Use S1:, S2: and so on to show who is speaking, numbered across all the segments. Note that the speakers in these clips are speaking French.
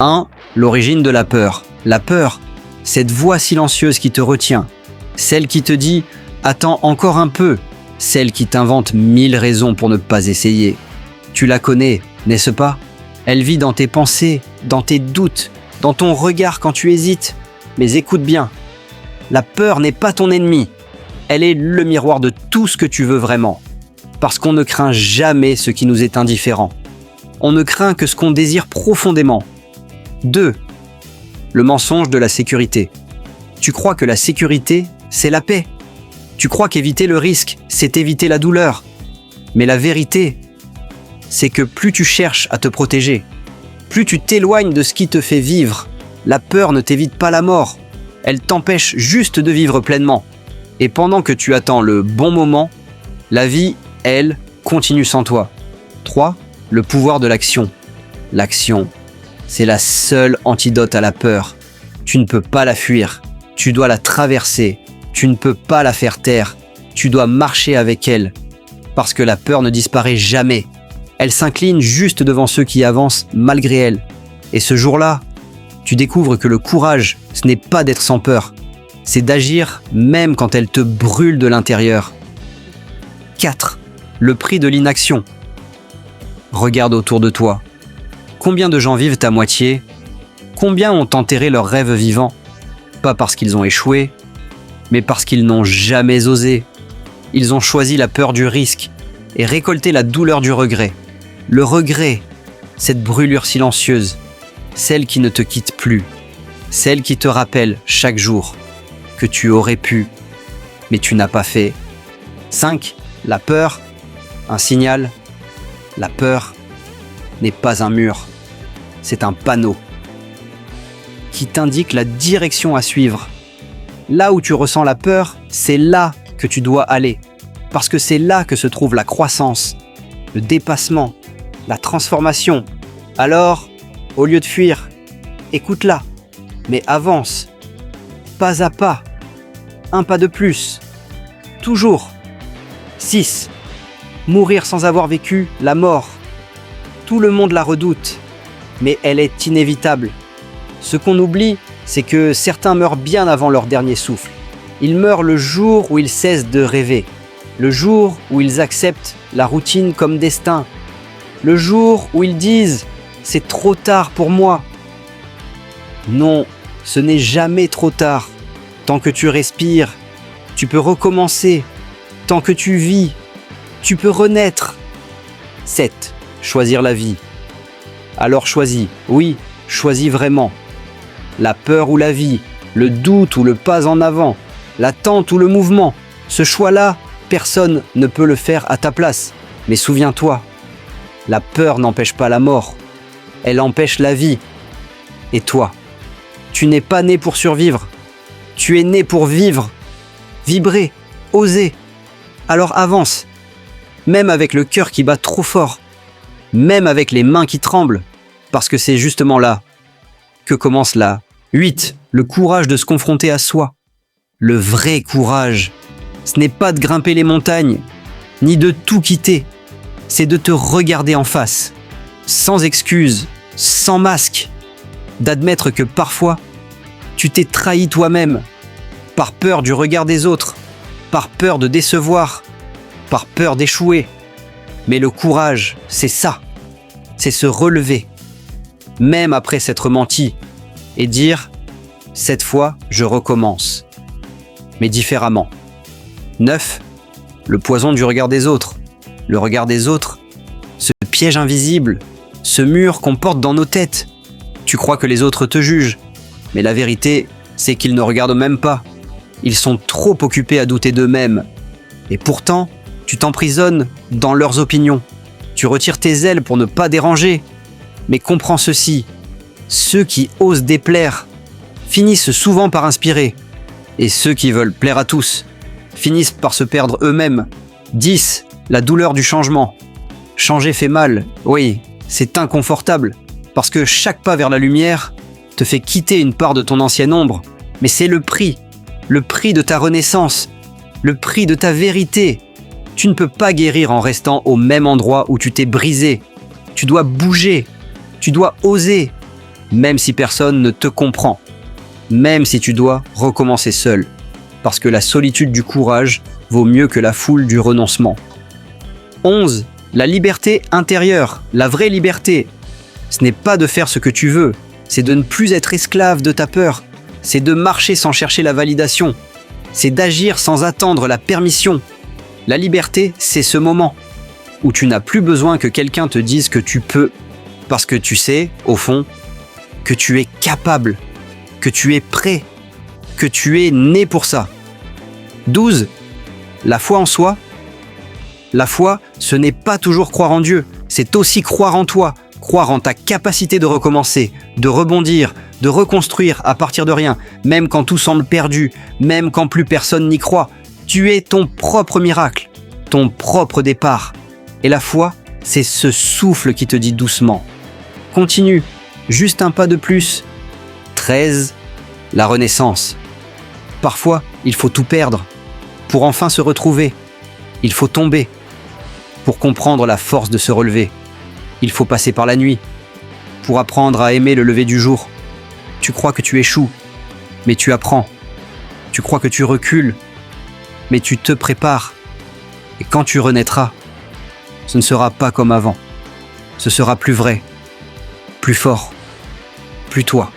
S1: 1. L'origine de la peur. La peur, cette voix silencieuse qui te retient, celle qui te dit « attends encore un peu », celle qui t'invente 1000 raisons pour ne pas essayer. Tu la connais, n'est-ce pas? Elle vit dans tes pensées, dans tes doutes, dans ton regard quand tu hésites. Mais écoute bien, la peur n'est pas ton ennemi. Elle est le miroir de tout ce que tu veux vraiment. Parce qu'on ne craint jamais ce qui nous est indifférent. On ne craint que ce qu'on désire profondément. 2. Le mensonge de la sécurité. Tu crois que la sécurité, c'est la paix. Tu crois qu'éviter le risque, c'est éviter la douleur. Mais la vérité, c'est que plus tu cherches à te protéger, plus tu t'éloignes de ce qui te fait vivre. La peur ne t'évite pas la mort. Elle t'empêche juste de vivre pleinement. Et pendant que tu attends le bon moment, la vie, elle, continue sans toi. 3. Le pouvoir de l'action. L'action, c'est la seule antidote à la peur. Tu ne peux pas la fuir. Tu dois la traverser. Tu ne peux pas la faire taire. Tu dois marcher avec elle. Parce que la peur ne disparaît jamais. Elle s'incline juste devant ceux qui avancent malgré elle. Et ce jour-là, tu découvres que le courage, ce n'est pas d'être sans peur. C'est d'agir même quand elle te brûle de l'intérieur. 4. Le prix de l'inaction. Regarde autour de toi. Combien de gens vivent à moitié? Combien ont enterré leurs rêves vivants? Pas parce qu'ils ont échoué, mais parce qu'ils n'ont jamais osé. Ils ont choisi la peur du risque et récolté la douleur du regret. Le regret, cette brûlure silencieuse, celle qui ne te quitte plus, celle qui te rappelle chaque jour que tu aurais pu, mais tu n'as pas fait. 5. La peur, un signal. La peur n'est pas un mur, c'est un panneau qui t'indique la direction à suivre. Là où tu ressens la peur, c'est là que tu dois aller, parce que c'est là que se trouve la croissance, le dépassement, la transformation. Alors, au lieu de fuir, écoute-la, mais avance, pas à pas, un pas de plus, toujours. 6. Mourir sans avoir vécu la mort. Tout le monde la redoute, mais elle est inévitable. Ce qu'on oublie, c'est que certains meurent bien avant leur dernier souffle. Ils meurent le jour où ils cessent de rêver, le jour où ils acceptent la routine comme destin, le jour où ils disent « c'est trop tard pour moi ». Non, ce n'est jamais trop tard. Tant que tu respires, tu peux recommencer. Tant que tu vis, tu peux renaître. 7. Choisir la vie. Alors choisis, oui, choisis vraiment. La peur ou la vie, le doute ou le pas en avant, l'attente ou le mouvement. Ce choix-là, personne ne peut le faire à ta place. Mais souviens-toi, la peur n'empêche pas la mort. Elle empêche la vie. Et toi, tu n'es pas né pour survivre. Tu es né pour vivre, vibrer, oser. Alors avance, même avec le cœur qui bat trop fort, même avec les mains qui tremblent, parce que c'est justement là que commence la 8. Le courage de se confronter à soi. Le vrai courage, ce n'est pas de grimper les montagnes, ni de tout quitter, c'est de te regarder en face, sans excuses, sans masque, d'admettre que parfois, tu t'es trahi toi-même, par peur du regard des autres, par peur de décevoir, par peur d'échouer. Mais le courage, c'est ça, c'est se relever, même après s'être menti, et dire « cette fois, je recommence », mais différemment. 9. Le poison du regard des autres. Le regard des autres, ce piège invisible, ce mur qu'on porte dans nos têtes. Tu crois que les autres te jugent, mais la vérité, c'est qu'ils ne regardent même pas. Ils sont trop occupés à douter d'eux-mêmes. Et pourtant, tu t'emprisonnes dans leurs opinions. Tu retires tes ailes pour ne pas déranger. Mais comprends ceci, ceux qui osent déplaire finissent souvent par inspirer. Et ceux qui veulent plaire à tous finissent par se perdre eux-mêmes. 10. La douleur du changement. Changer fait mal, oui, c'est inconfortable. Parce que chaque pas vers la lumière te fait quitter une part de ton ancienne ombre. Mais c'est le prix de ta renaissance, le prix de ta vérité. Tu ne peux pas guérir en restant au même endroit où tu t'es brisé. Tu dois bouger, tu dois oser. même si personne ne te comprend, même si tu dois recommencer seul, parce que la solitude du courage vaut mieux que la foule du renoncement. 11. La liberté intérieure, la vraie liberté. Ce n'est pas de faire ce que tu veux, c'est de ne plus être esclave de ta peur, c'est de marcher sans chercher la validation, c'est d'agir sans attendre la permission. La liberté, c'est ce moment où tu n'as plus besoin que quelqu'un te dise que tu peux, parce que tu sais, au fond, que tu es capable, que tu es prêt, que tu es né pour ça. 12. La foi en soi. La foi, ce n'est pas toujours croire en Dieu, c'est aussi croire en toi, croire en ta capacité de recommencer, de rebondir, de reconstruire à partir de rien, même quand tout semble perdu, même quand plus personne n'y croit. Tu es ton propre miracle, ton propre départ. Et la foi, c'est ce souffle qui te dit doucement: continue, juste un pas de plus. 13. La renaissance. Parfois, il faut tout perdre pour enfin se retrouver. Il faut tomber pour comprendre la force de se relever. Il faut passer par la nuit pour apprendre à aimer le lever du jour. Tu crois que tu échoues, mais tu apprends. Tu crois que tu recules, mais tu te prépares. Et quand tu renaîtras, ce ne sera pas comme avant. Ce sera plus vrai, plus fort, plus toi.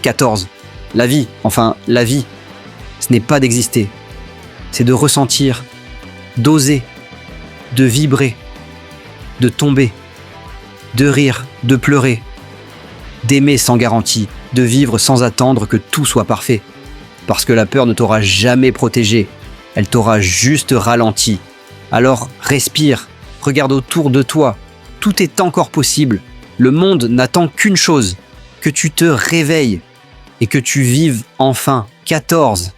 S1: 14. La vie, la vie, ce n'est pas d'exister. C'est de ressentir, d'oser, de vibrer, de tomber, de rire, de pleurer, d'aimer sans garantie, de vivre sans attendre que tout soit parfait. Parce que la peur ne t'aura jamais protégé, elle t'aura juste ralenti. Alors respire, regarde autour de toi, tout est encore possible. Le monde n'attend qu'une chose, que tu te réveilles et que tu vives enfin. 14.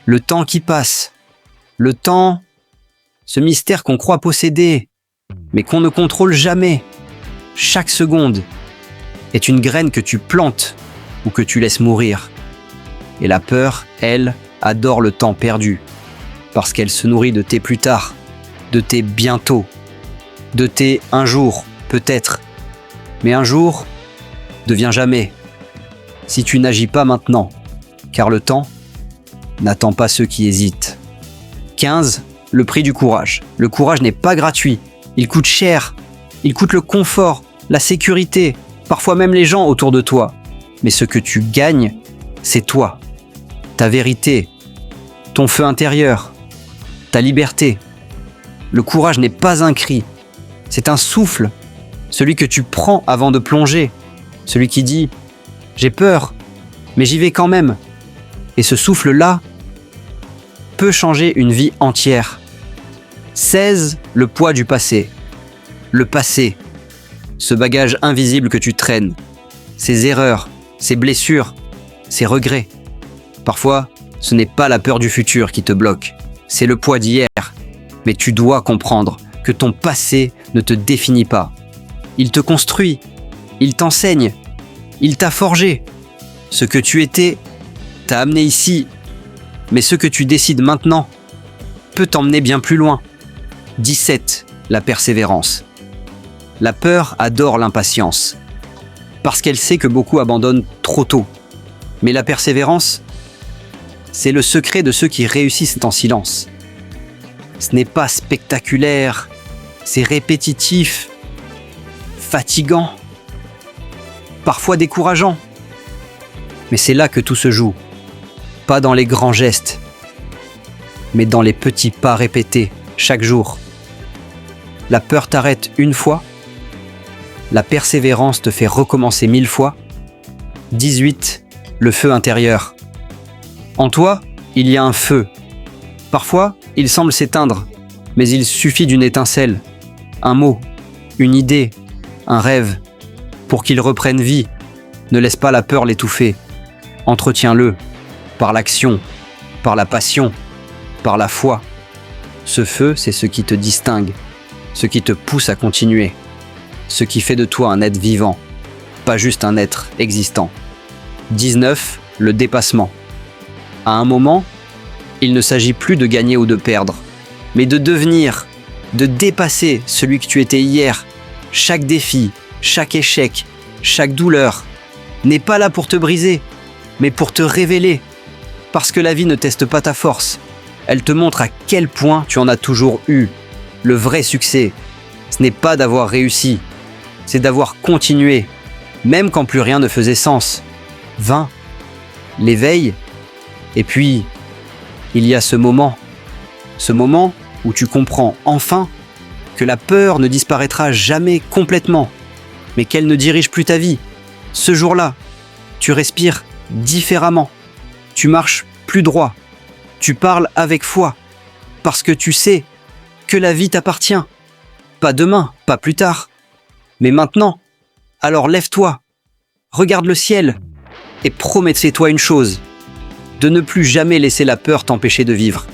S1: Le temps qui passe. Le temps, ce mystère qu'on croit posséder, mais qu'on ne contrôle jamais. Chaque seconde est une graine que tu plantes ou que tu laisses mourir. Et la peur, elle, adore le temps perdu, parce qu'elle se nourrit de tes plus tard, de tes bientôt, de tes un jour, peut-être. Mais un jour devient jamais, si tu n'agis pas maintenant, car le temps n'attend pas ceux qui hésitent. 15. Le prix du courage. Le courage n'est pas gratuit, il coûte cher, il coûte le confort, la sécurité, parfois même les gens autour de toi. Mais ce que tu gagnes, c'est toi, ta vérité, ton feu intérieur, ta liberté. Le courage n'est pas un cri, c'est un souffle, celui que tu prends avant de plonger, celui qui dit « j'ai peur, mais j'y vais quand même ». Et ce souffle-là peut changer une vie entière. 16. Le poids du passé. Le passé, ce bagage invisible que tu traînes, ces erreurs, ces blessures, ces regrets. Parfois, ce n'est pas la peur du futur qui te bloque, c'est le poids d'hier. Mais tu dois comprendre que ton passé ne te définit pas. Il te construit, il t'enseigne, il t'a forgé. Ce que tu étais t'a amené ici, mais ce que tu décides maintenant peut t'emmener bien plus loin. 17. La persévérance. La peur adore l'impatience, parce qu'elle sait que beaucoup abandonnent trop tôt. Mais la persévérance, c'est le secret de ceux qui réussissent en silence. Ce n'est pas spectaculaire, c'est répétitif, fatigant, parfois décourageant. Mais c'est là que tout se joue, pas dans les grands gestes, mais dans les petits pas répétés chaque jour. La peur t'arrête une fois, la persévérance te fait recommencer 1000 fois. 18. Le feu intérieur. En toi, il y a un feu. Parfois, il semble s'éteindre, mais il suffit d'une étincelle, un mot, une idée, un rêve, pour qu'il reprenne vie. Ne laisse pas la peur l'étouffer. Entretiens-le, par l'action, par la passion, par la foi. Ce feu, c'est ce qui te distingue, ce qui te pousse à continuer, ce qui fait de toi un être vivant, pas juste un être existant. 19. Le dépassement. À un moment, il ne s'agit plus de gagner ou de perdre, mais de devenir, de dépasser celui que tu étais hier. Chaque défi, chaque échec, chaque douleur n'est pas là pour te briser, mais pour te révéler. Parce que la vie ne teste pas ta force. Elle te montre à quel point tu en as toujours eu. Le vrai succès, ce n'est pas d'avoir réussi, c'est d'avoir continué, même quand plus rien ne faisait sens. L'éveil, et puis, il y a ce moment où tu comprends enfin que la peur ne disparaîtra jamais complètement, mais qu'elle ne dirige plus ta vie. Ce jour-là, tu respires différemment, tu marches plus droit, tu parles avec foi, parce que tu sais que la vie t'appartient. Pas demain, pas plus tard, mais maintenant. Alors lève-toi, regarde le ciel, et promets-toi une chose, de ne plus jamais laisser la peur t'empêcher de vivre.